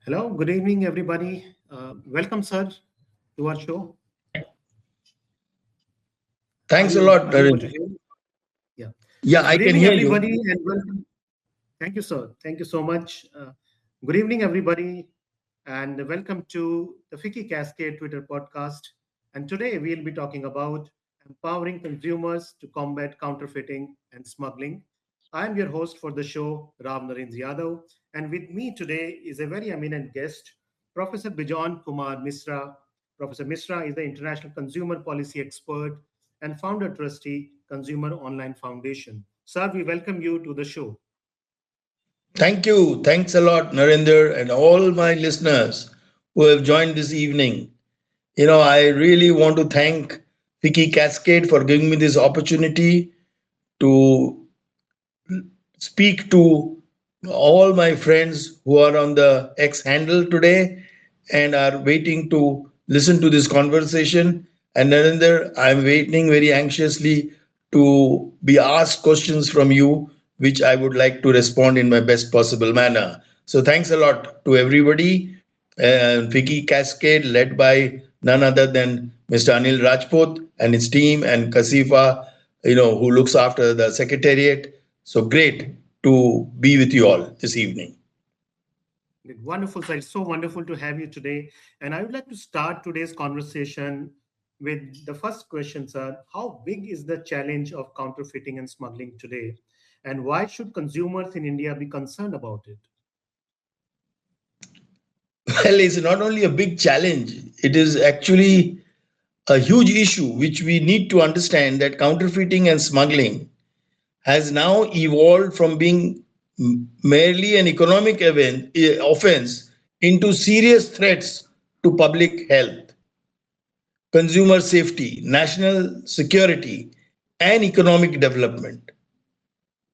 Hello, good evening, everybody. Welcome, sir, to our show. Are Thanks a you lot, are you able Naren. to hear me? Yeah. Yeah, So, I good can evening, hear you. everybody, and welcome. Thank you, sir. Thank you so much. Good evening, everybody, and welcome to the FICCI Cascade Twitter podcast. And today we'll be talking about empowering consumers to combat counterfeiting and smuggling. I'm your host for the show, Ram Narendra Yadav, and with me today is a very eminent guest, Professor Bejon Kumar Misra. Professor Misra is the international consumer policy expert and founder trustee, Consumer Online Foundation. Sir, we welcome you to the show. Thank you. Thanks a lot, Narendra, and all my listeners who have joined this evening. I really want to thank FICCI Cascade for giving me this opportunity to speak to all my friends who are on the X handle today and are waiting to listen to this conversation. And Narendra, I'm waiting very anxiously to be asked questions from you, which I would like to respond in my best possible manner. So thanks a lot to everybody. Vicky Cascade, led by none other than Mr. Anil Rajput and his team, and Kasifa, who looks after the secretariat. So great to be with you all this evening. Wonderful, sir. It's so wonderful to have you today. And I would like to start today's conversation with the first question, sir. How big is the challenge of counterfeiting and smuggling today? And why should consumers in India be concerned about it? Well, it's not only a big challenge, it is actually a huge issue which we need to understand that counterfeiting and smuggling has now evolved from being merely an economic offense into serious threats to public health, consumer safety, national security, and economic development.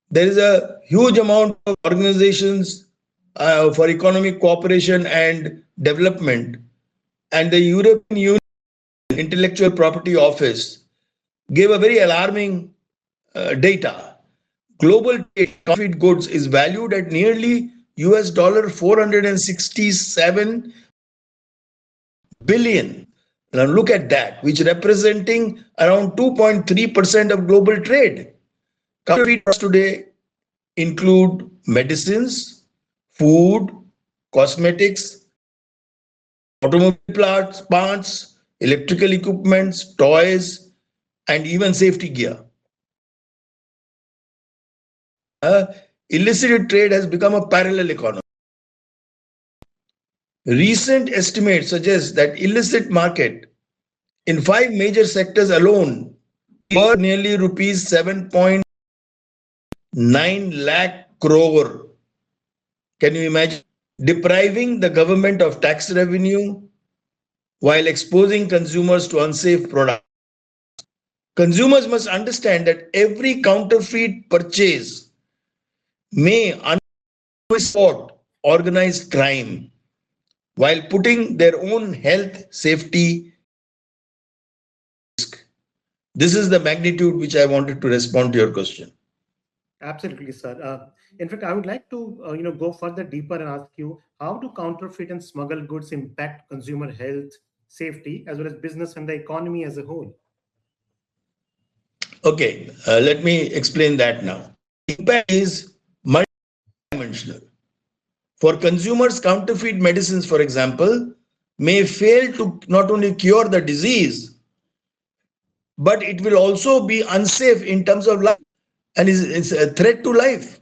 There is a huge amount of organizations for economic cooperation and development, and the European Union Intellectual Property Office gave a very alarming data. Global trade counterfeit goods is valued at nearly US dollar 467 billion. Now look at that, which representing around 2.3% of global trade. Counterfeit products today include medicines, food, cosmetics, parts, electrical equipments, toys, and even safety gear. Illicit trade has become a parallel economy. Recent estimates suggest that illicit market in five major sectors alone worth nearly rupees 7.9 lakh crore. Can you imagine? Depriving the government of tax revenue while exposing consumers to unsafe products. Consumers must understand that every counterfeit purchase may support organized crime while putting their own health safety. This is the magnitude which I wanted to respond to your question. Absolutely, sir. In fact, I would like to go further deeper and ask you, how do counterfeit and smuggled goods impact consumer health, safety, as well as business and the economy as a whole? Okay, let me explain that now. Impact is multidimensional. For consumers, counterfeit medicines, for example, may fail to not only cure the disease, but it will also be unsafe in terms of life and is a threat to life.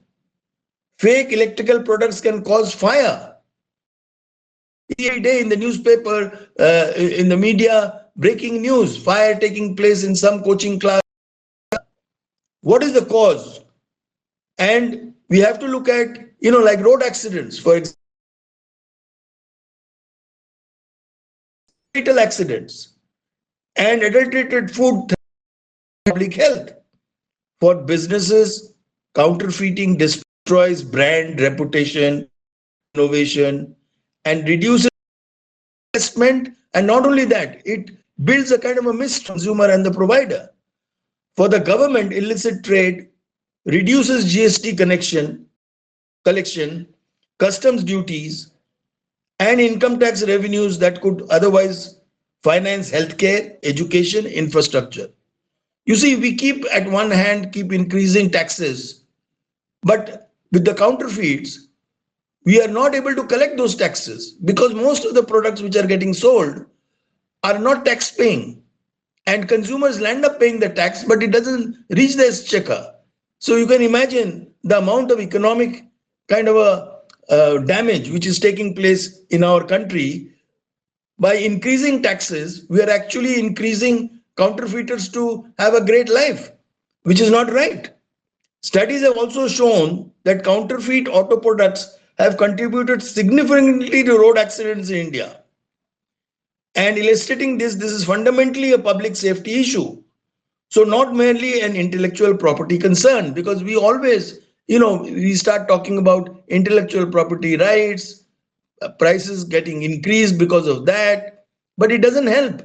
Fake electrical products can cause fire. Every day in the newspaper, in the media, breaking news, fire taking place in some coaching class. What is the cause? And we have to look at, like road accidents, for example, fatal accidents, and adulterated food public health. For businesses, counterfeiting destroys brand reputation, innovation, and reduces investment. And not only that, it builds a kind of a mistrust consumer and the provider. For the government, illicit trade reduces GST collection, customs duties, and income tax revenues that could otherwise finance healthcare, education, infrastructure. You see, we keep at one hand keep increasing taxes, but with the counterfeits, we are not able to collect those taxes because most of the products which are getting sold are not tax paying, and consumers land up paying the tax, but it doesn't reach their exchequer. So you can imagine the amount of economic kind of a damage which is taking place in our country. By increasing taxes, we are actually increasing counterfeiters to have a great life, which is not right. Studies have also shown that counterfeit auto products have contributed significantly to road accidents in India. And illustrating this, this is fundamentally a public safety issue. So not merely an intellectual property concern, because we always, we start talking about intellectual property rights, prices getting increased because of that, but it doesn't help.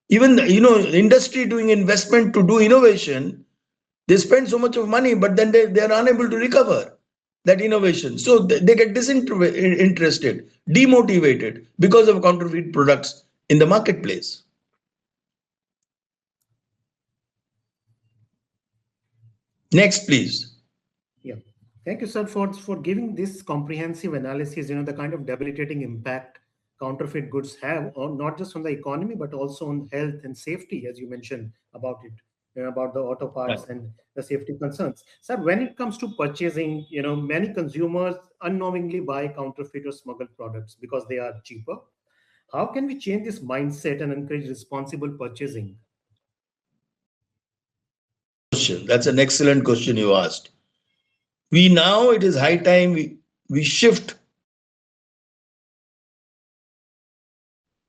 Even, industry doing investment to do innovation, they spend so much of money, but then they are unable to recover that innovation. So they get disinterested, demotivated because of counterfeit products in the marketplace. Next, please. Yeah. Thank you, sir, for giving this comprehensive analysis, the kind of debilitating impact counterfeit goods have on not just on the economy, but also on health and safety, as you mentioned about it, about the auto Right. parts and the safety concerns. Sir, when it comes to purchasing, many consumers unknowingly buy counterfeit or smuggled products because they are cheaper. How can we change this mindset and encourage responsible purchasing? Question. That's an excellent question you asked. We now, it is high time we shift.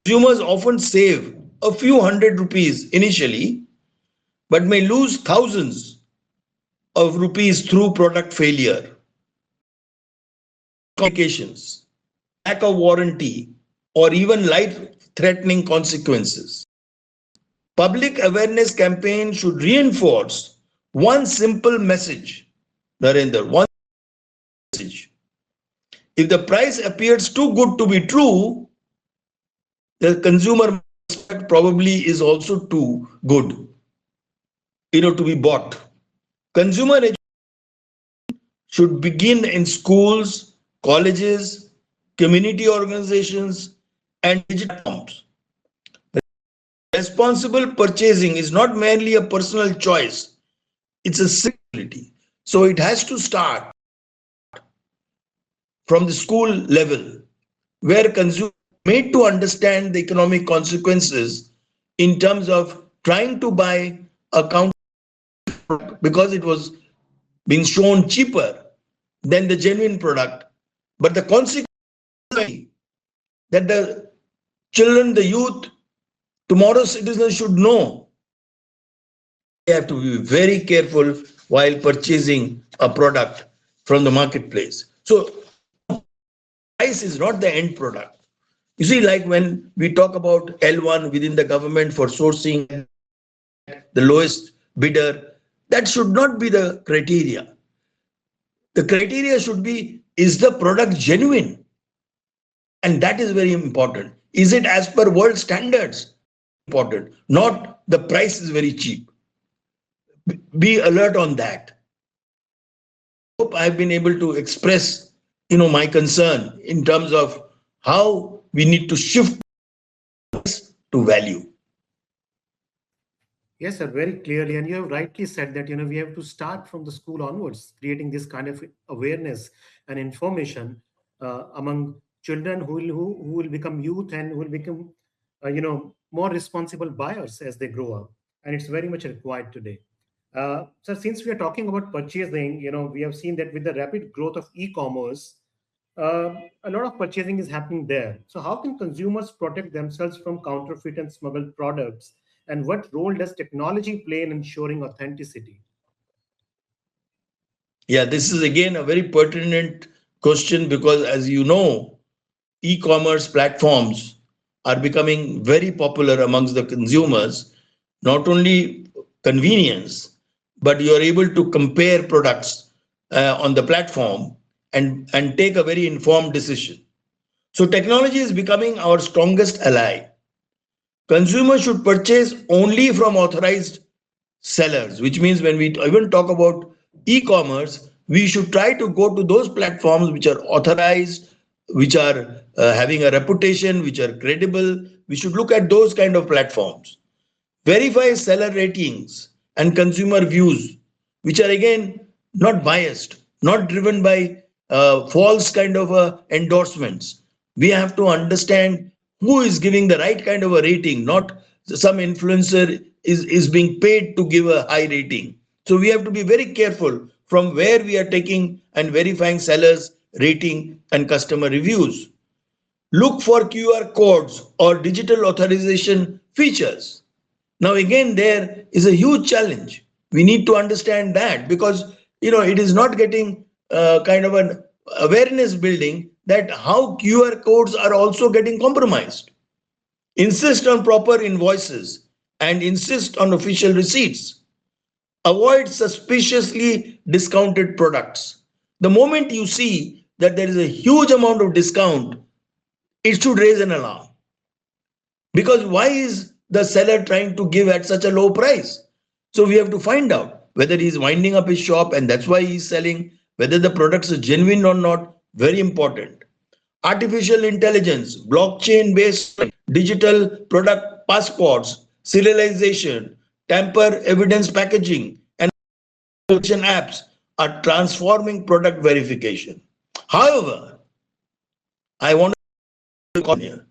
Consumers often save a few hundred rupees initially, but may lose thousands of rupees through product failure, complications, lack of warranty, or even life-threatening consequences. Public awareness campaign should reinforce one simple message, Narendra, one message. If the price appears too good to be true, the consumer probably is also too good, to be bought. Consumer education should begin in schools, colleges, community organizations, and digital platforms. Responsible purchasing is not merely a personal choice, it's a civility. So it has to start from the school level, where consumers are made to understand the economic consequences in terms of trying to buy a counter because it was being shown cheaper than the genuine product. But the consequence that the children, the youth, tomorrow's citizens should know, they have to be very careful while purchasing a product from the marketplace. So price is not the end product. You see, like when we talk about L1 within the government for sourcing the lowest bidder, that should not be the criteria. The criteria should be, is the product genuine? And that is very important. Is it as per world standards? Important. Not the price is very cheap. Be alert on that. Hope I've been able to express, my concern in terms of how we need to shift to value. Yes, sir, very clearly. And you have rightly said that, we have to start from the school onwards, creating this kind of awareness and information among children who will become youth and who will become, more responsible buyers as they grow up. And it's very much required today. So since we are talking about purchasing, we have seen that with the rapid growth of e-commerce, a lot of purchasing is happening there. So how can consumers protect themselves from counterfeit and smuggled products? And what role does technology play in ensuring authenticity? Yeah, this is again a very pertinent question because, as you know, e-commerce platforms are becoming very popular amongst the consumers. Not only convenience, but you are able to compare products on the platform and take a very informed decision. So technology is becoming our strongest ally. Consumers should purchase only from authorized sellers, which means when we even talk about e-commerce, we should try to go to those platforms which are authorized, which are having a reputation, which are credible. We should look at those kind of platforms. Verify seller ratings and consumer views, which are again not biased, not driven by false kind of endorsements. We have to understand who is giving the right kind of a rating, not some influencer is being paid to give a high rating. So we have to be very careful from where we are taking and verifying sellers rating and customer reviews. Look for QR codes or digital authorization features. Now again, there is a huge challenge. We need to understand that because it is not getting kind of an awareness building that how QR codes are also getting compromised. Insist on proper invoices and insist on official receipts. Avoid suspiciously discounted products. The moment you see that there is a huge amount of discount, it should raise an alarm. Because why is the seller trying to give at such a low price? So we have to find out whether he's winding up his shop and that's why he's selling, whether the products are genuine or not. Very important. Artificial intelligence, blockchain based digital product passports, serialization, tamper evidence packaging, and apps are transforming product verification. However, I want to call here.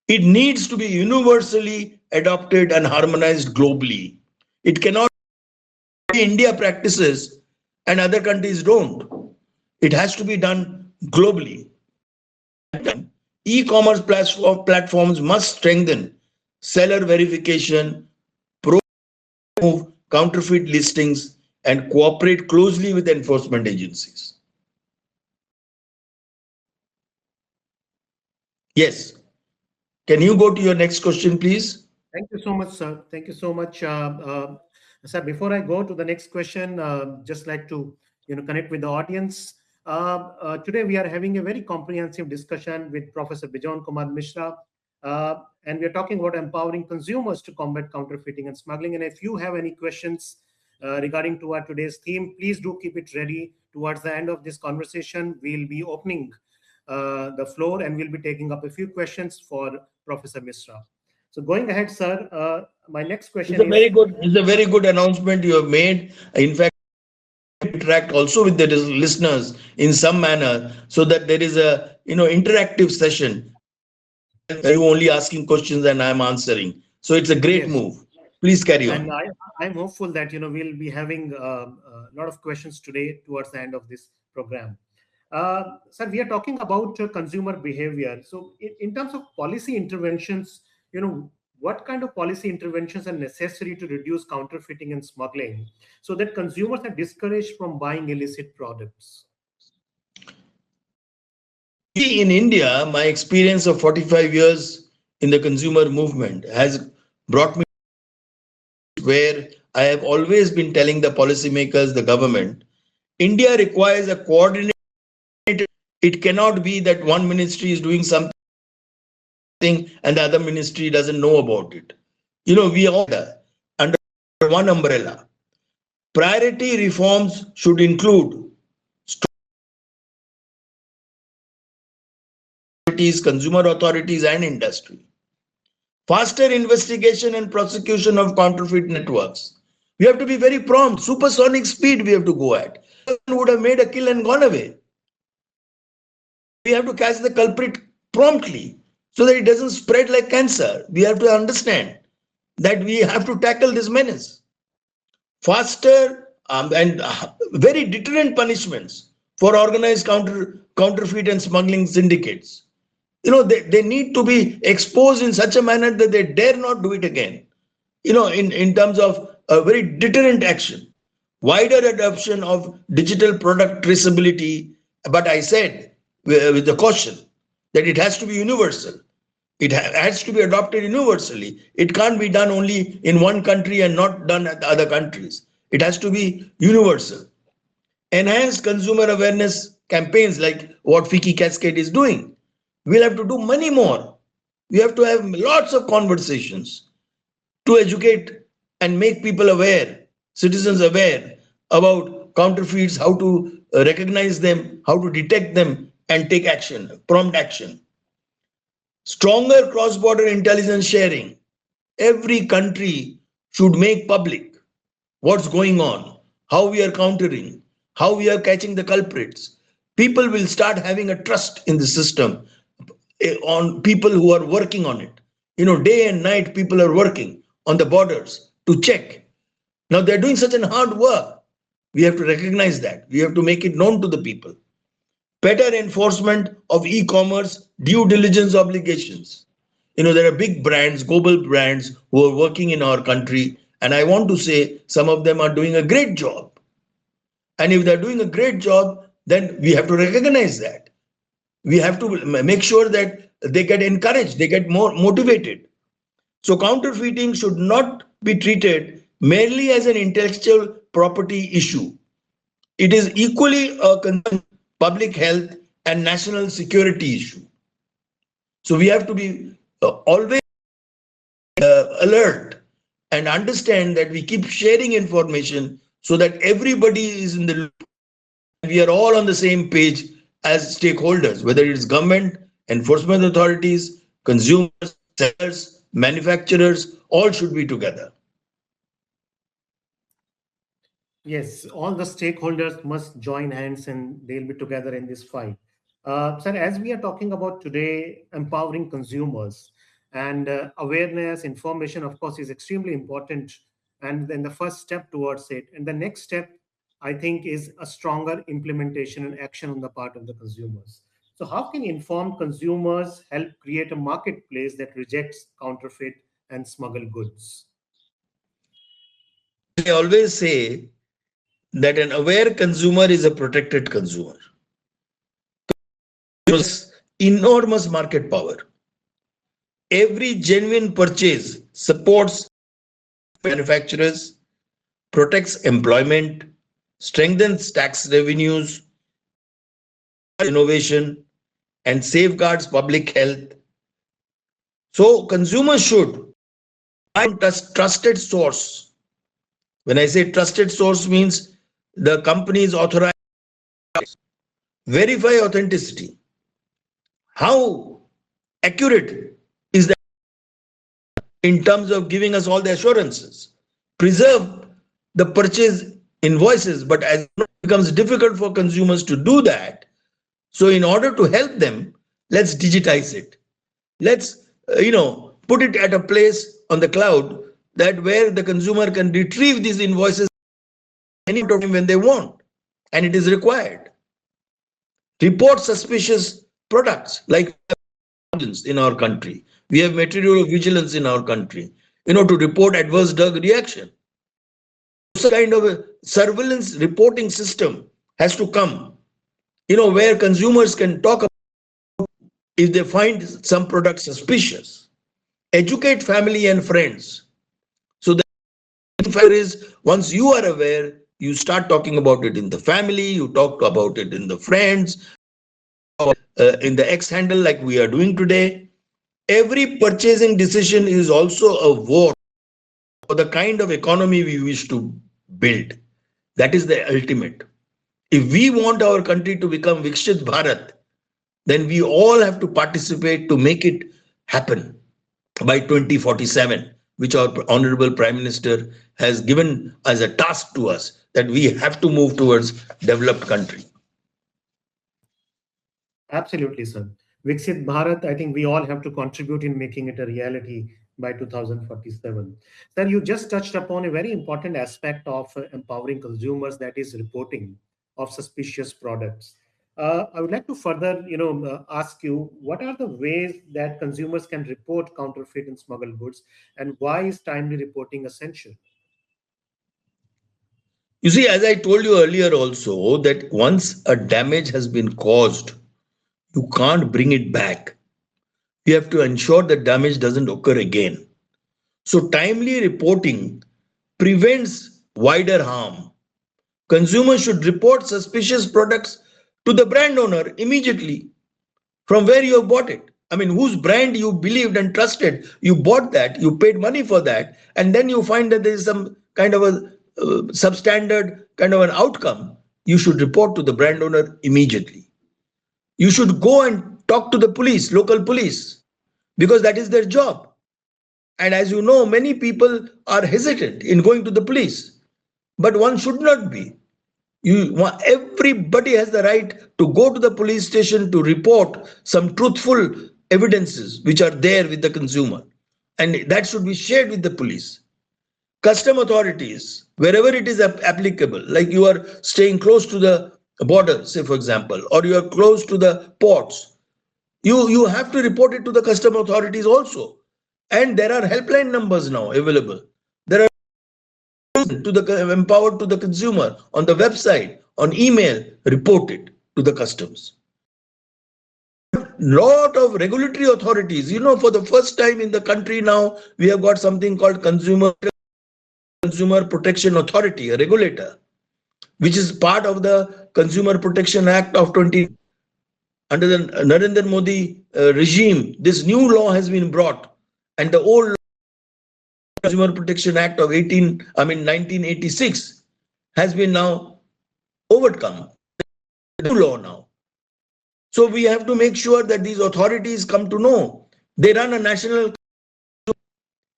It needs to be universally adopted and harmonized globally. It cannot be India practices and other countries don't. It has to be done globally. E-commerce platforms must strengthen seller verification, remove counterfeit listings, and cooperate closely with enforcement agencies. Yes. Can you go to your next question, please? Thank you so much, sir. Thank you so much, sir. Before I go to the next question, just like to connect with the audience. Today we are having a very comprehensive discussion with Professor Bejon Kumar Misra, and we are talking about empowering consumers to combat counterfeiting and smuggling. And if you have any questions regarding to our today's theme, please do keep it ready. Towards the end of this conversation, we'll be opening the floor and we'll be taking up a few questions for Professor Misra. So going ahead, sir, my next question is. It's a very good announcement you have made. In fact, interact also with the listeners in some manner so that there is a interactive session. You only asking questions and I'm answering. So it's a great Yes, move. Please carry and on. I'm hopeful that we'll be having a lot of questions today towards the end of this program. Sir, we are talking about consumer behavior. So, in terms of policy interventions, what kind of policy interventions are necessary to reduce counterfeiting and smuggling so that consumers are discouraged from buying illicit products? In India, my experience of 45 years in the consumer movement has brought me where I have always been telling the policymakers, the government, India requires a coordinated. It cannot be that one ministry is doing something and the other ministry doesn't know about it. We all under one umbrella. Priority reforms should include consumer authorities, and industry. Faster investigation and prosecution of counterfeit networks. We have to be very prompt. Supersonic speed we have to go at. Would have made a kill and gone away. We have to catch the culprit promptly so that it doesn't spread like cancer. We have to understand that we have to tackle this menace. Faster and very deterrent punishments for organized counterfeit and smuggling syndicates. They need to be exposed in such a manner that they dare not do it again. In terms of a very deterrent action, wider adoption of digital product traceability. But I said with the caution that it has to be universal. It has to be adopted universally. It can't be done only in one country and not done at the other countries. It has to be universal. Enhance consumer awareness campaigns like what FICCI Cascade is doing. We'll have to do many more. We have to have lots of conversations to educate and make people aware, citizens aware about counterfeits, how to recognize them, how to detect them, and take action, prompt action. Stronger cross border intelligence sharing. Every country should make public what's going on, how we are countering, how we are catching the culprits. People will start having a trust in the system, on people who are working on it. Day and night, people are working on the borders to check. Now they're doing such an hard work. We have to recognize that. We have to make it known to the people. Better enforcement of e-commerce due diligence obligations. There are big brands, global brands who are working in our country, and I want to say some of them are doing a great job. And if they're doing a great job, then we have to recognize that. We have to make sure that they get encouraged, they get more motivated. So counterfeiting should not be treated merely as an intellectual property issue. It is equally a concern, public health and national security issue. So we have to be always alert and understand that we keep sharing information so that everybody is in the loop. We are all on the same page as stakeholders, whether it is government, enforcement authorities, consumers, sellers, manufacturers, all should be together. Yes, all the stakeholders must join hands and they'll be together in this fight. Sir, as we are talking about today, empowering consumers and awareness, information, of course, is extremely important. And then the first step towards it. And the next step, I think, is a stronger implementation and action on the part of the consumers. So, how can informed consumers help create a marketplace that rejects counterfeit and smuggled goods? I always say that an aware consumer is a protected consumer. There's enormous market power. Every genuine purchase supports manufacturers, protects employment, strengthens tax revenues, innovation, and safeguards public health. So consumers should find a trusted source. When I say trusted source means the company is authorized, verify authenticity. How accurate is that in terms of giving us all the assurances? Preserve the purchase invoices, but as it becomes difficult for consumers to do that, so in order to help them, let's digitize it. Let's put it at a place on the cloud that where the consumer can retrieve these invoices any time when they want, and it is required. Report suspicious products like in our country. We have material of vigilance in our country, to report adverse drug reaction. So kind of a surveillance reporting system has to come, where consumers can talk about if they find some product suspicious. Educate family and friends. So the is once you are aware, you start talking about it in the family, you talk about it in the friends, in the X handle like we are doing today. Every purchasing decision is also a vote for the kind of economy we wish to build. That is the ultimate. If we want our country to become Vikshit Bharat, then we all have to participate to make it happen by 2047, which our Honorable Prime Minister has given as a task to us, that we have to move towards developed country. Absolutely, sir. Viksit Bharat, I think we all have to contribute in making it a reality by 2047. Sir, you just touched upon a very important aspect of empowering consumers, that is reporting of suspicious products. I would like to further, ask you, what are the ways that consumers can report counterfeit and smuggled goods, and why is timely reporting essential? You see, as I told you earlier also, that once a damage has been caused, you can't bring it back. You have to ensure that damage doesn't occur again. So timely reporting prevents wider harm. Consumers should report suspicious products to the brand owner immediately. from where you have bought it. I mean, whose brand you believed and trusted. You bought that, you paid money for that, and then you find that there is some kind of a substandard kind of an outcome. You should report to the brand owner immediately. You should go and talk to the police, local police, because that is their job. And as you know, many people are hesitant in going to the police, but one should not be. Everybody has the right to go to the police station to report some truthful evidences which are there with the consumer, and that should be shared with the police. Custom authorities, wherever it is applicable, like you are staying close to the border, say for example, or you are close to the ports, you have to report it to the custom authorities also. And there are helpline numbers now available. There are to the empowered to the consumer on the website, on email, report it to the customs. Lot of regulatory authorities, for the first time in the country now, we have got something called Consumer Protection Authority, a regulator, which is part of the Consumer Protection Act of 20. Under the Narendra Modi regime, this new law has been brought, and the old Consumer Protection Act of 1986 has been now overcome. The new law now. So we have to make sure that these authorities come to know. They run a national,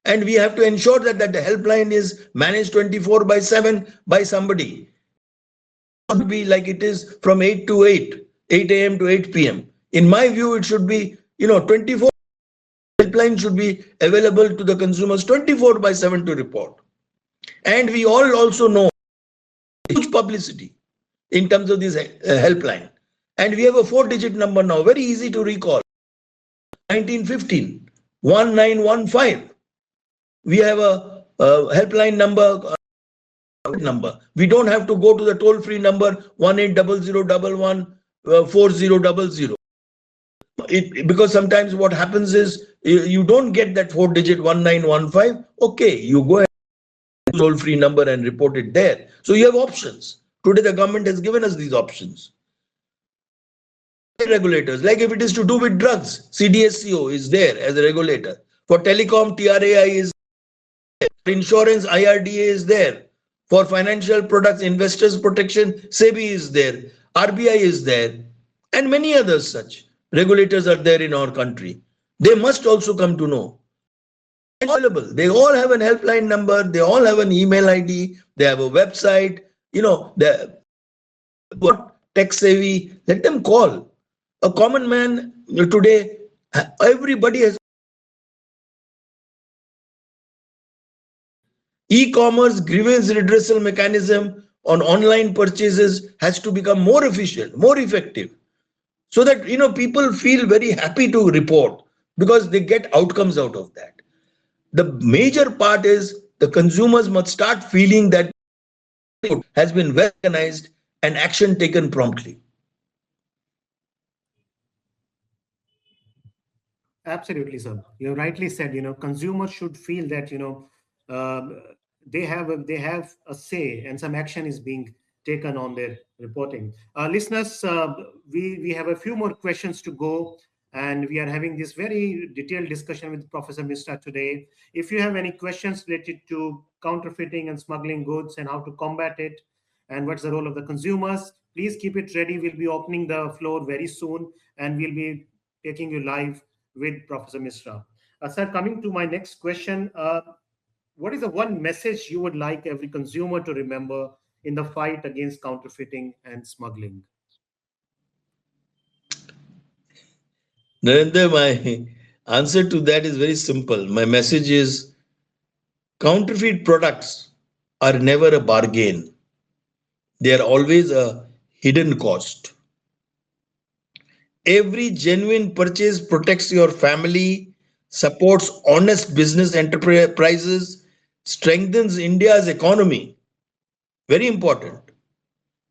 and we have to ensure that the helpline is managed 24/7 by somebody. It should be like it is from 8 to 8 a.m. to 8 p.m. In my view, it should be, 24. Helpline should be available to the consumers 24/7 to report. And we all also know huge publicity in terms of this helpline. And we have a 4-digit number now, very easy to recall. 1915 1915. We have a helpline number. We don't have to go to the toll-free number 1800114000. Because sometimes what happens is you don't get that 4-digit 1915. Okay, you go ahead to the toll-free number and report it there. So you have options. Today the government has given us these options. Regulators, like if it is to do with drugs, CDSCO is there as a regulator. For telecom, TRAI is there. For insurance, IRDA is there. For financial products, investors protection, SEBI is there. RBI is there. And many others such regulators are there in our country. They must also come to know. Available. They all have an helpline number. They all have an email ID. They have a website. They're tech savvy. Let them call. A common man today, everybody has. E-commerce grievance redressal mechanism on online purchases has to become more efficient, more effective, so that people feel very happy to report because they get outcomes out of that. The major part is the consumers must start feeling that has been well organized and action taken promptly. Absolutely, sir. You rightly said, consumers should feel that, um, they have a say and some action is being taken on their reporting. Listeners, we have a few more questions to go, and we are having this very detailed discussion with Professor Misra today. If you have any questions related to counterfeiting and smuggling goods and how to combat it, and what's the role of the consumers, please keep it ready. We'll be opening the floor very soon, and we'll be taking you live with Professor Misra. Sir, coming to my next question, what is the one message you would like every consumer to remember in the fight against counterfeiting and smuggling? Narendra, my answer to that is very simple. My message is counterfeit products are never a bargain. They are always a hidden cost. Every genuine purchase protects your family, supports honest business enterprises, strengthens India's economy. Very important.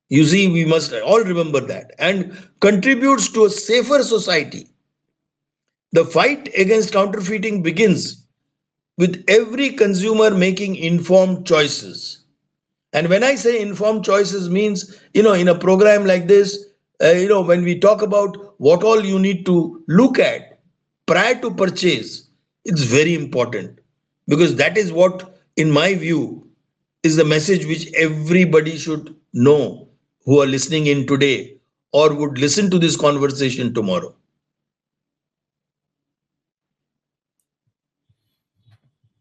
You see, we must all remember that, and contributes to a safer society. The fight against counterfeiting begins with every consumer making informed choices. And when I say informed choices means, in a program like this, When we talk about what all you need to look at prior to purchase, it's very important, because that is what, in my view, is the message which everybody should know who are listening in today or would listen to this conversation tomorrow.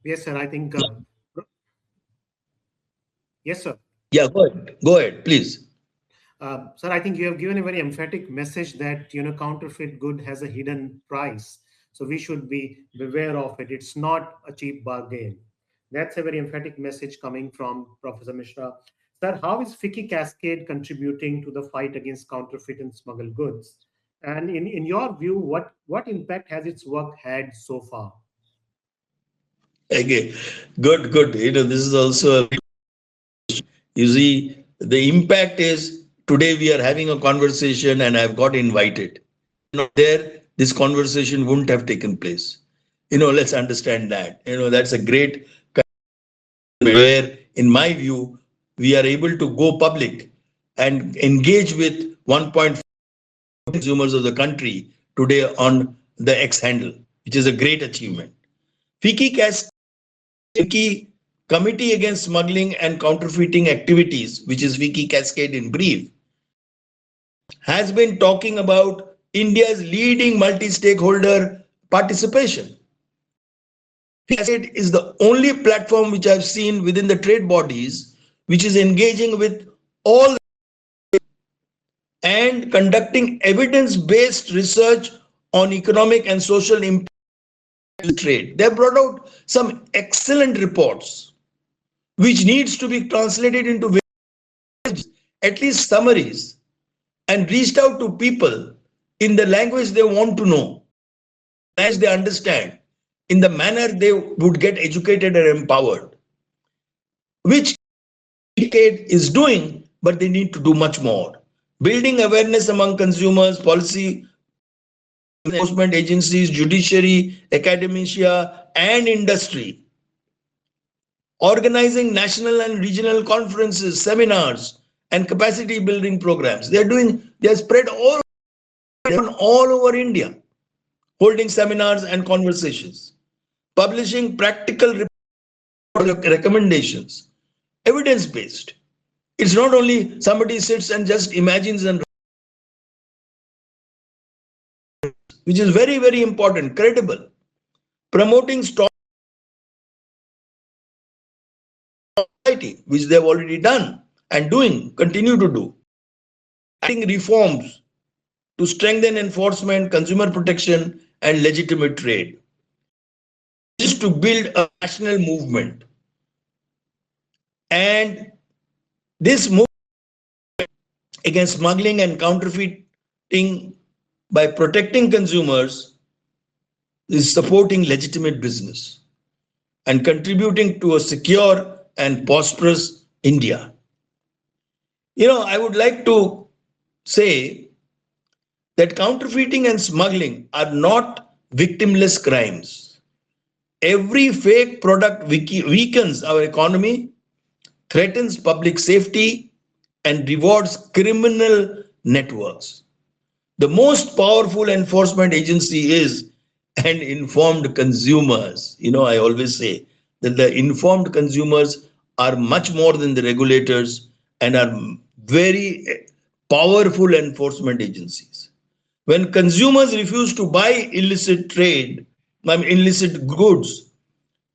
Yes, sir. I think, yes, sir. Yeah, go ahead. Go ahead, please. Sir, I think you have given a very emphatic message that counterfeit good has a hidden price, so we should be beware of it. It's not a cheap bargain. That's a very emphatic message coming from Professor Mishra. Sir, how is FICCI Cascade contributing to the fight against counterfeit and smuggled goods? And in your view, what impact has its work had so far? Okay, good, good. This is also a, you see, the impact is today we are having a conversation and I've got invited. Not there, this conversation wouldn't have taken place. Let's understand that. That's a great where, in my view, we are able to go public and engage with 1.5 consumers of the country today on the X handle, which is a great achievement. FICCI Committee Against Smuggling and Counterfeiting Activities, which is FICCI Cascade in brief, has been talking about India's leading multi-stakeholder participation. Cascade is the only platform which I've seen within the trade bodies which is engaging with all and conducting evidence-based research on economic and social impact of trade. They have brought out some excellent reports which needs to be translated into at least summaries and reached out to people in the language they want to know, as they understand, in the manner they would get educated and empowered, which is doing, but they need to do much more. Building awareness among consumers, policy enforcement agencies, judiciary, academia, and industry. Organizing national and regional conferences, seminars, and capacity building programs. They're spread all over India, holding seminars and conversations, publishing practical recommendations, evidence based. It's not only somebody sits and just imagines, and which is very, very important, credible. Promoting society, which they've already done and continue to do. Adding reforms to strengthen enforcement, consumer protection, and legitimate trade. This is to build a national movement. And this movement against smuggling and counterfeiting by protecting consumers is supporting legitimate business and contributing to a secure and prosperous India. I would like to say that counterfeiting and smuggling are not victimless crimes. Every fake product weakens our economy, threatens public safety, and rewards criminal networks. The most powerful enforcement agency is an informed consumers. I always say that the informed consumers are much more than the regulators and are very powerful enforcement agencies. When consumers refuse to buy illicit goods,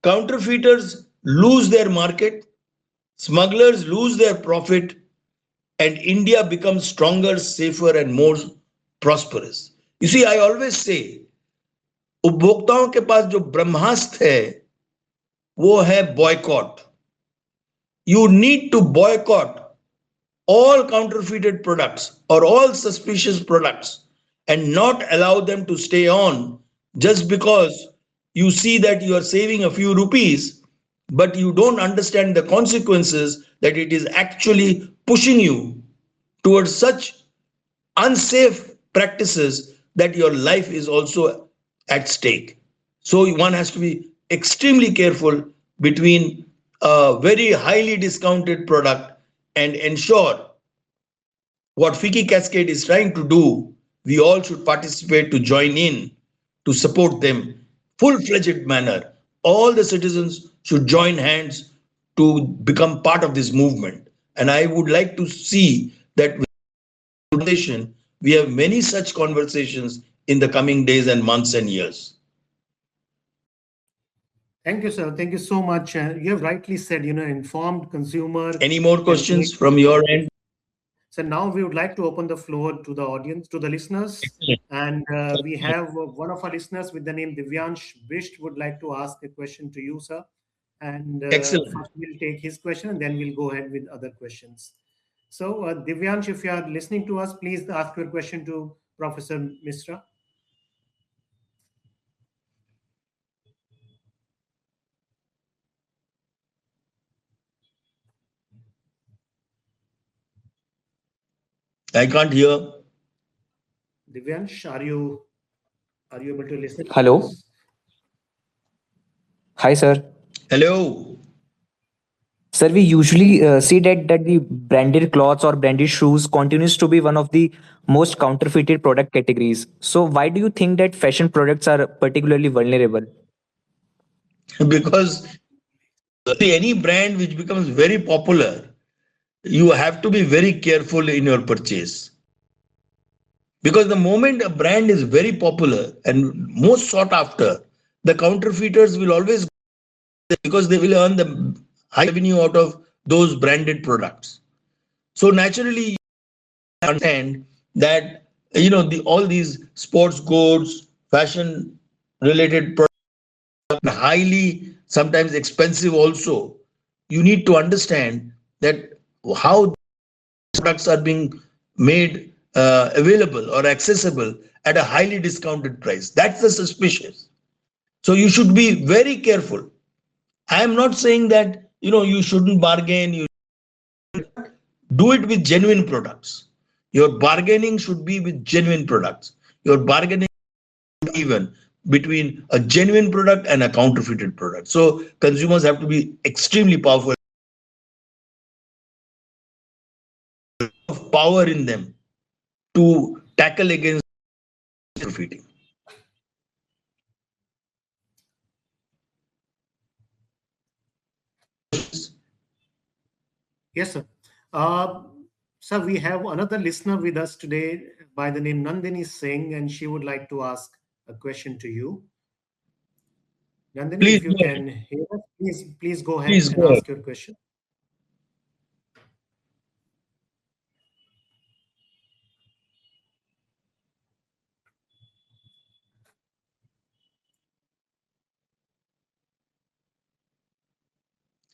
counterfeiters lose their market, smugglers lose their profit, and India becomes stronger, safer, and more prosperous. You see, I always say, उपभोक्ताओं के पास जो ब्रह्मास्त्र है वो है boycott. You need to boycott all counterfeited products or all suspicious products and not allow them to stay on just because you see that you are saving a few rupees, but you don't understand the consequences that it is actually pushing you towards such unsafe practices that your life is also at stake. So one has to be extremely careful between a very highly discounted product and ensure What FICCI Cascade is trying to do, we all should participate to join in to support them full-fledged manner. All the citizens should join hands to become part of this movement. And I would like to see that conversation, we have many such conversations in the coming days and months and years. Thank you, sir. Thank you so much. You have rightly said, informed consumer Any more can questions make. from your end? So now we would like to open the floor to the audience, to the listeners. Excellent. And we have one of our listeners with the name Divyansh Bisht would like to ask a question to you, sir. And Excellent. first we'll take his question and then we'll go ahead with other questions. So, Divyansh, if you are listening to us, please ask your question to Professor Misra. I can't hear. Divyansh, are you able to listen to Hello. us? Hi, sir. Hello. Sir, we usually see that the branded clothes or branded shoes continues to be one of the most counterfeited product categories. So why do you think that fashion products are particularly vulnerable? Because see, any brand which becomes very popular, you have to be very careful in your purchase. Because the moment a brand is very popular and most sought after, the counterfeiters will always go there because they will earn the high revenue out of those branded products. So naturally, you understand that all these sports goods, fashion related products are highly sometimes expensive also. You need to understand that how products are being made available or accessible at a highly discounted price. That's the suspicious. So you should be very careful. I am not saying that you shouldn't bargain. You do it with genuine products. Your bargaining should be with genuine products. Your bargaining even between a genuine product and a counterfeited product. So consumers have to be extremely powerful of power in them to tackle against counterfeiting. Yes, sir. Uh, Sir, we have another listener with us today by the name Nandini Singh, and she would like to ask a question to you. Nandini, Please if you go ahead. can hear us, please go ahead Please and go ahead. ask your question.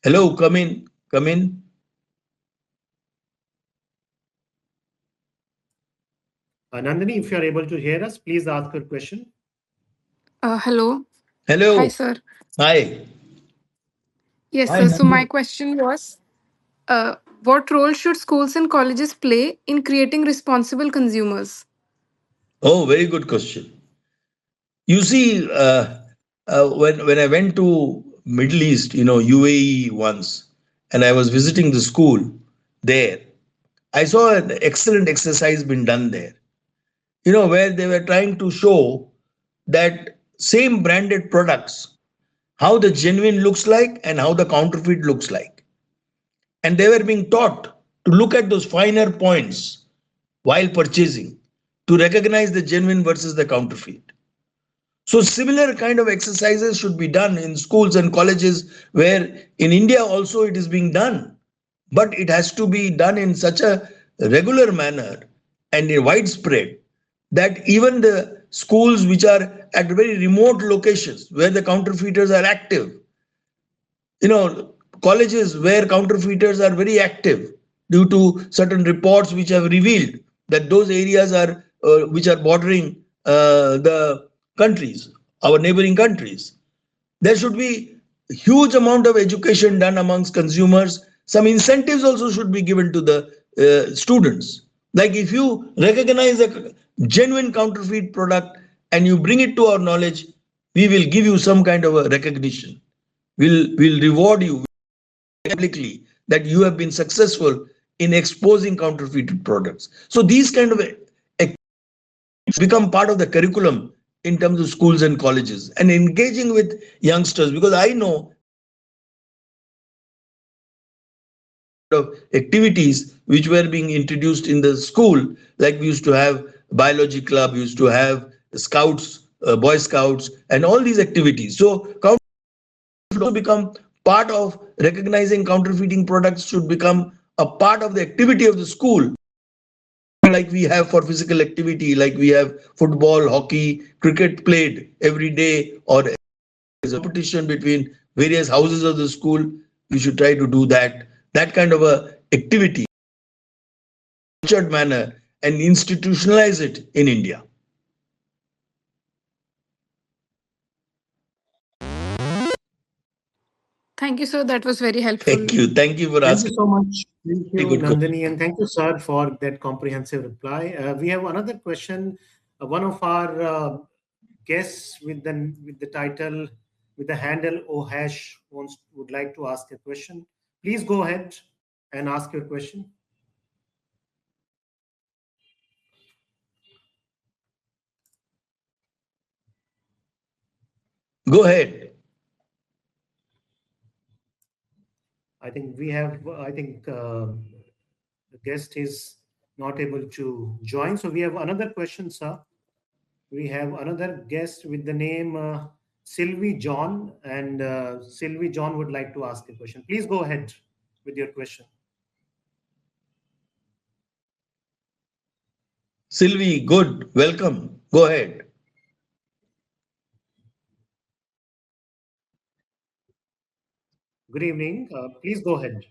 Hello, come in. Come in. Nandini, if you are able to hear us, please ask your question. Hello. Hi, Hello. sir. Hi. Yes, Hi, sir. So my Nandini. question was, what role should schools and colleges play in creating responsible consumers? Oh, very good question. You see, when I went to Middle East, UAE once, and I was visiting the school there, I saw an excellent exercise being done there. Where they were trying to show that same branded products, how the genuine looks like and how the counterfeit looks like. And they were being taught to look at those finer points while purchasing to recognize the genuine versus the counterfeit. So similar kind of exercises should be done in schools and colleges where in India also it is being done. But it has to be done in such a regular manner and widespread that even the schools which are at very remote locations where the counterfeiters are active, colleges where counterfeiters are very active due to certain reports which have revealed that those areas are which are bordering the countries, our neighboring countries. There should be a huge amount of education done amongst consumers. Some incentives also should be given to the students. Like if you recognize a genuine counterfeit product and you bring it to our knowledge, we will give you some kind of a recognition. We'll reward you publicly that you have been successful in exposing counterfeited products. So these kind of become part of the curriculum in terms of schools and colleges and engaging with youngsters, because I know of activities which were being introduced in the school, like we used to have biology club, we used to have scouts, boy scouts, and all these activities. So should also become part of recognizing counterfeiting products, should become a part of the activity of the school, like we have for physical activity, like we have football, hockey, cricket played every day, or there's a competition between various houses of the school. We should try to do that kind of a activity, structured manner, and institutionalize it in India. Thank you, sir. That was very helpful. Thank you for Thank you asking so much. Thank a you, good question. Nandini, and thank you, sir, for that comprehensive reply. We have another question. One of our guests with the title, with the handle O hash would like to ask a question. Please go ahead and ask your question. Go ahead. I think we have. I think the guest is not able to join. So we have another question, sir. We have another guest with the name Sylvie John, and Sylvie John would like to ask a question. Please go ahead with your question. Sylvie, good. Welcome. Go ahead. Good evening. Please go ahead.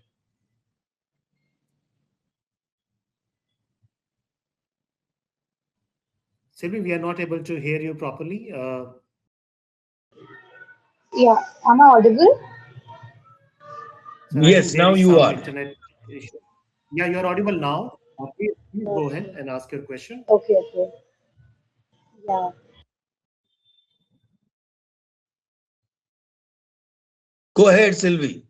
Sylvie, we are not able to hear you properly. Yeah, am I audible? Sir, I think Yes, there now is you some are. internet issue. Yeah, you're audible now. Please go ahead Okay, and ask your question. okay. Yeah, Go ahead, Sylvie.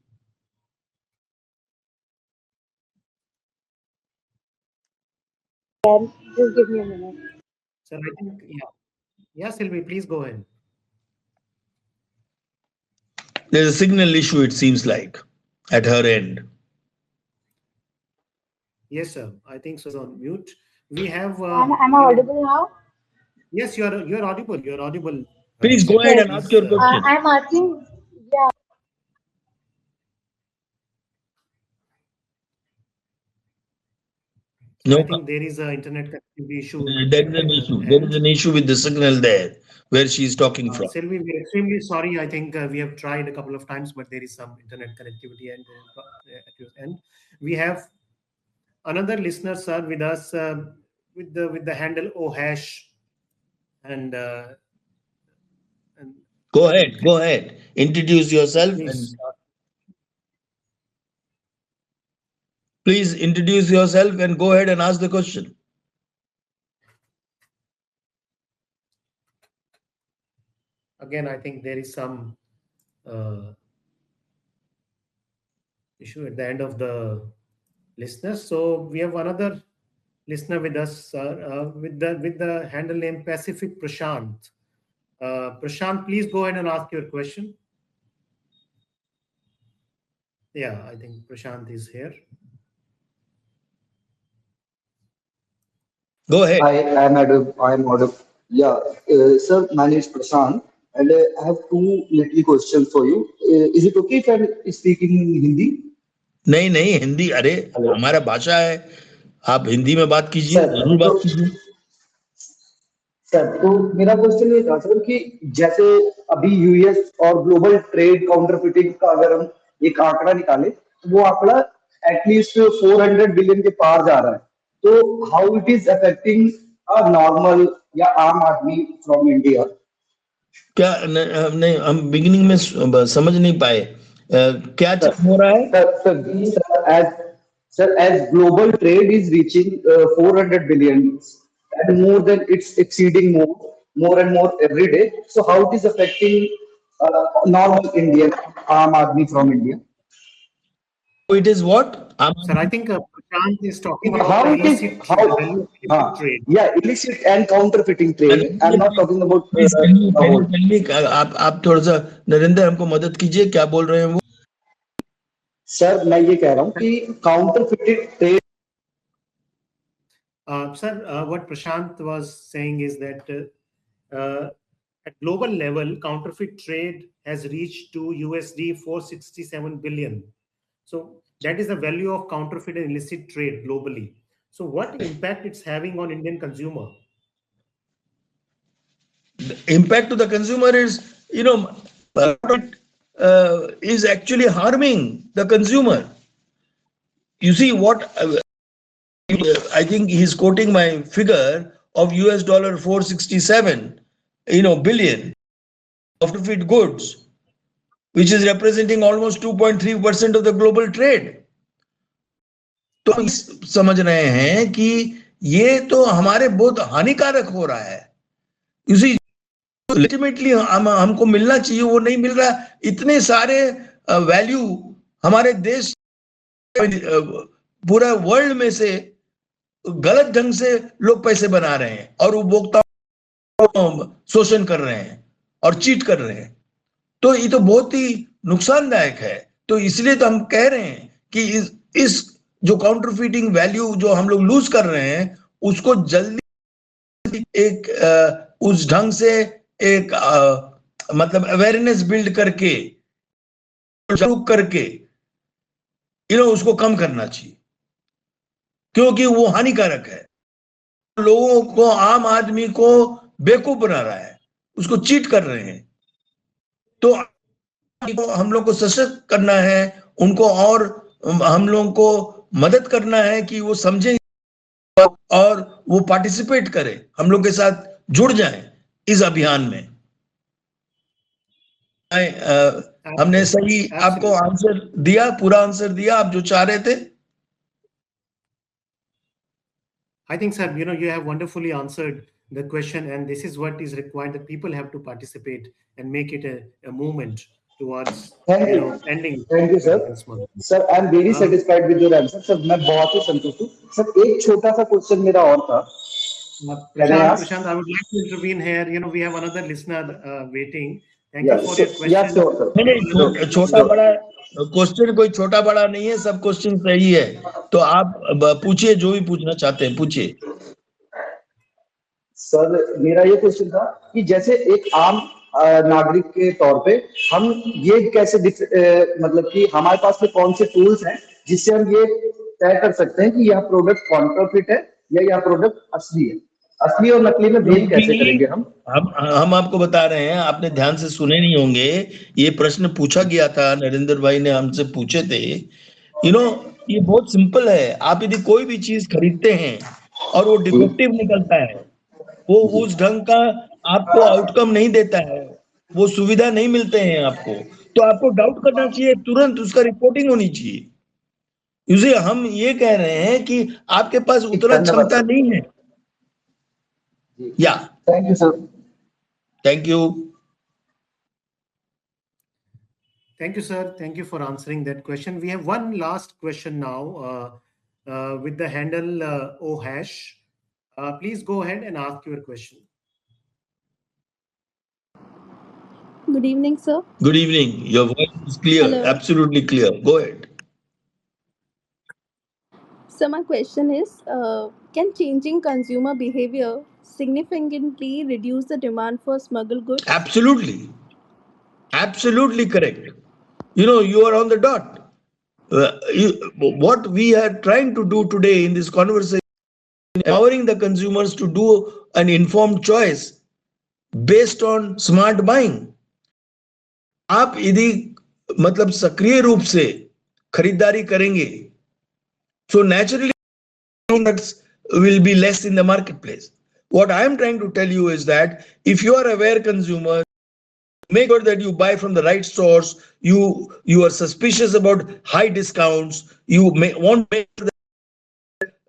and just give me a minute. Sir, I think, yeah. Yeah, Sylvie, please go ahead. There's a signal issue, it seems like, at her end. Yes, sir. I think so. On mute. We have, Am I audible now? yes, you're audible. You're audible, Please go ahead Sylvie. Yes. and ask Please. your question. I'm asking. Yeah, Sir, I No, think there is a internet connectivity issue there is at an her issue. There is end. an issue with the signal there where she is talking from. Sylvie, we're extremely sorry. I think we have tried a couple of times, but there is some internet connectivity at your end. We have another listener, sir, with us with the handle O hash, and and Go I think ahead. Go ahead. Introduce yourself and please. please introduce yourself and go ahead and ask the question. Again, I think there is some uh, issue at the end of the listeners. So we have another listener with us, sir, with the handle name Pacific Prashant. Prashant, please go ahead and ask your question. Yeah, I think Prashant is here. Go ahead. I am audible. Yeah, sir, my name is Prashant, and I have two little questions for you. Is it okay if I speak in Hindi? नहीं नहीं हिंदी, अरे Hello. हमारा भाषा है, आप हिंदी में बात कीजिए, सर जरूर तो बात कीजिए. सर तो मेरा क्वेश्चन ये था सर कि जैसे अभी यूएस और ग्लोबल ट्रेड काउंटरफिटिंग का अगर हम एक आंकड़ा निकालें तो वो आंकड़ा एटलीस्ट 400 बिलियन के पार जा रहा है. तो how it is affecting a normal या आम आदमी फ्रॉम इंडिया. क्या नहीं, हम बिगिनिंग में समझ नहीं पाए. क्या Sir, चीज हो रहा है? as global trade is reaching 400 billion and more than it's exceeding more and more every day. So how it is affecting normal Indian, Aam Aadmi from India? It is what? Sir, I think Prashant is talking about How the it is, the how, value of illicit trade. yeah, illicit and counterfeiting trade. I'm Narendra not talking about please the can you whole. Tell me, आप थोड़ा सा नरेंद्र हमको मदद कीजिए, क्या बोल रहे हैं वो? सर मैं ये कह रहा हूँ कि काउंटरफिटेड trade Sir, what Prashant was saying is that at global level, counterfeit trade has reached to USD 467 billion. So that is the value of counterfeit and illicit trade globally. So what impact it's having on Indian consumer? Impact to the consumer is, is actually harming the consumer. You see what, I think he's quoting my figure of US dollar 467, billion counterfeit goods, which is representing almost 2.3% of the global trade. तो हम समझ रहे हैं कि ये तो हमारे बहुत हानिकारक हो रहा है। इसी अल्टीमेटली हमको मिलना चाहिए, वो नहीं मिल रहा। इतने सारे वैल्यू हमारे देश, पूरा वर्ल्ड में से गलत ढंग से लोग पैसे बना रहे हैं और उपभोक्ताओं शोषण कर रहे हैं और चीट कर रहे हैं। तो ये तो बहुत ही नुकसानदायक है। तो इसलिए तो हम कह रहे हैं कि इस जो काउंटरफीटिंग वैल्यू जो हम लोग लूज कर रहे हैं, उसको जल्दी एक उस ढंग से एक मतलब अवेयरनेस बिल्ड करके, जागरूक करके, उसको कम करना चाहिए, क्योंकि वो हानिकारक है। लोगों को, आम आदमी को बेवकूफ बना रहा है, उसको चीट कर रहे हैं। तो हम लोग को सशक्त करना है उनको, और हम लोगों को मदद करना है कि वो समझें और वो पार्टिसिपेट करें, हम लोग के साथ जुड़ जाएं इस अभियान में। हमने सही आपको आंसर दिया, पूरा आंसर दिया आप जो चाह रहे थे? I think, sir, you have wonderfully answered the question, and this is what is required, that people have to participate and make it a movement towards ending thank you sir. smuggling. Sir I am very satisfied with your answer sir, मैं बहुत ही संतुष्ट हूँ sir. एक छोटा सा question मेरा और था। Prashant, I would like to intervene here. We have another listener waiting. Thank you for your या question. Sure sir. नहीं, छोटा बड़ा क्वेश्चन कोई छोटा बड़ा नहीं है, सब क्वेश्चन सही है। तो आप पूछिए, जो भी पूछना चाहते हैं पूछिए। सर मेरा ये क्वेश्चन था कि जैसे एक आम नागरिक के तौर पे हम ये कैसे मतलब कि हमारे पास में कौन से टूल्स हैं जिससे हम ये तय कर सकते हैं कि यह प्रोडक्ट कॉन्ट्राफिट है या यह प्रोडक्ट असली है। असली और नकली में भेद कैसे करेंगे हम आपको बता रहे हैं, आपने ध्यान से सुने नहीं होंगे। ये प्रश्न पूछा गया था, नरेंद्र भाई ने हमसे पूछे थे। ये बहुत सिंपल है। आप यदि कोई भी चीज खरीदते हैं और वो डिफेक्टिव निकलता है, वो उस ढंग का आपको आउटकम नहीं देता है, वो सुविधा नहीं मिलते हैं आपको, तो आपको डाउट करना चाहिए, तुरंत उसका रिपोर्टिंग होनी चाहिए। इसे हम ये कह रहे हैं कि आपके पास उतना क्षमता नहीं है। या thank you sir. Thank you. Thank you, sir. Thank you for answering that question. We have one last question now with the handle OHash. Please go ahead and ask your question. Good evening, sir. Good evening. Your voice is clear. Hello. Absolutely clear. Go ahead. So my question is, can changing consumer behavior significantly reduce the demand for smuggled goods? Absolutely. Absolutely correct. You are on the dot. What we are trying to do today in this conversation, empowering the consumers to do an informed choice based on smart buying. आप यदि मतलब सक्रिय रूप से खरीदारी करेंगे, so naturally products will be less in the marketplace. What I am trying to tell you is that if you are aware consumer, make sure that you buy from the right stores. You are suspicious about high discounts. You may want to make sure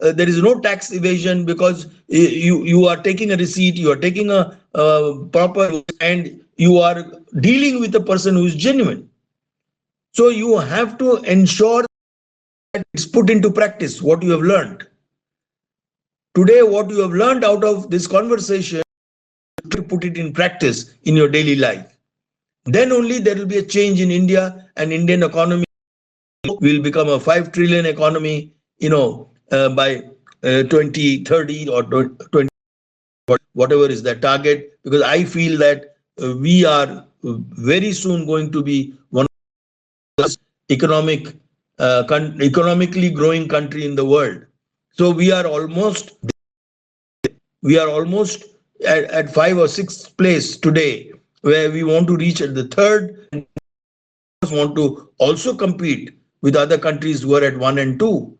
that there is no tax evasion, because you are taking a receipt, you are taking a proper, and you are dealing with a person who is genuine. So you have to ensure it's put into practice what you have learned. Today, what you have learned out of this conversation, to put it in practice in your daily life. Then only there will be a change in India, and Indian economy will become a 5 trillion economy, by 2030 or 20, whatever is the target, because I feel that we are very soon going to be one of the economic, economically growing country in the world. So we are almost at 5 or 6 place today, where we want to reach at the third, and want to also compete with other countries who are at 1 and 2.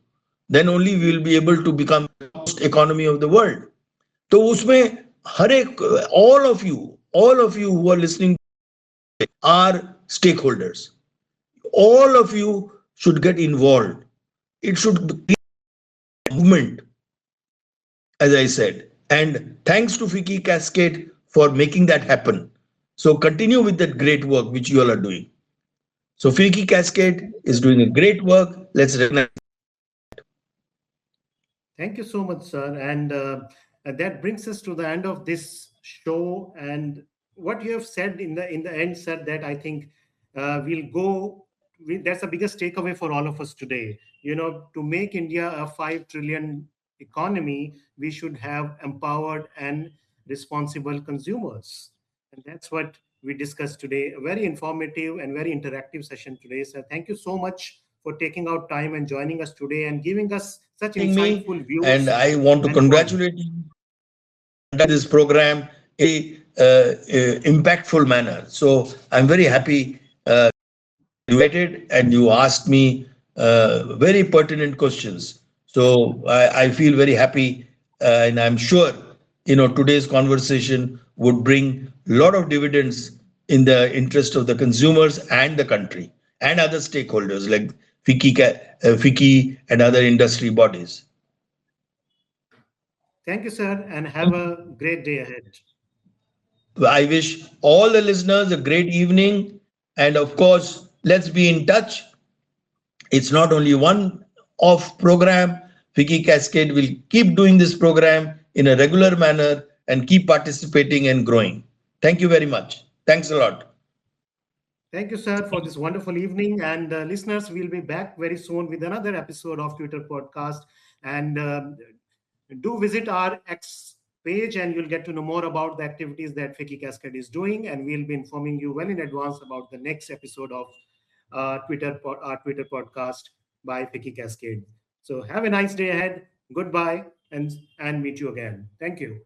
Then only we will be able to become the most economy of the world. तो उसमें हर एक, all of you who are listening are stakeholders. All of you should get involved. It should be a movement, as I said. And thanks to FICCI Cascade for making that happen. So continue with that great work which you all are doing. So FICCI Cascade is doing a great work. Let's recognize. Thank you so much, sir. And that brings us to the end of this show. And what you have said in the end, sir, that I think we'll go. That's the biggest takeaway for all of us today. To make India a 5 trillion economy, we should have empowered and responsible consumers, and that's what we discussed today. A very informative and very interactive session today, sir. Thank you so much for taking out time and joining us today and giving us such Me, insightful and views I want to and points. congratulate you on this program in a impactful manner. So I'm very happy you invited and you asked me very pertinent questions. So I feel very happy, and I'm sure today's conversation would bring a lot of dividends in the interest of the consumers and the country and other stakeholders like FICCI and other industry bodies. Thank you, sir, and have a great day ahead. I wish all the listeners a great evening, and of course, let's be in touch. It's not only one off program. FICCI Cascade will keep doing this program in a regular manner and keep participating and growing. Thank you very much. Thanks a lot. Thank you, sir, for this wonderful evening. And listeners, we'll be back very soon with another episode of Twitter Podcast. And do visit our X page, and you'll get to know more about the activities that FICCI Cascade is doing. And we'll be informing you well in advance about the next episode of our Twitter podcast by FICCI Cascade. So have a nice day ahead. Goodbye, and meet you again. Thank you.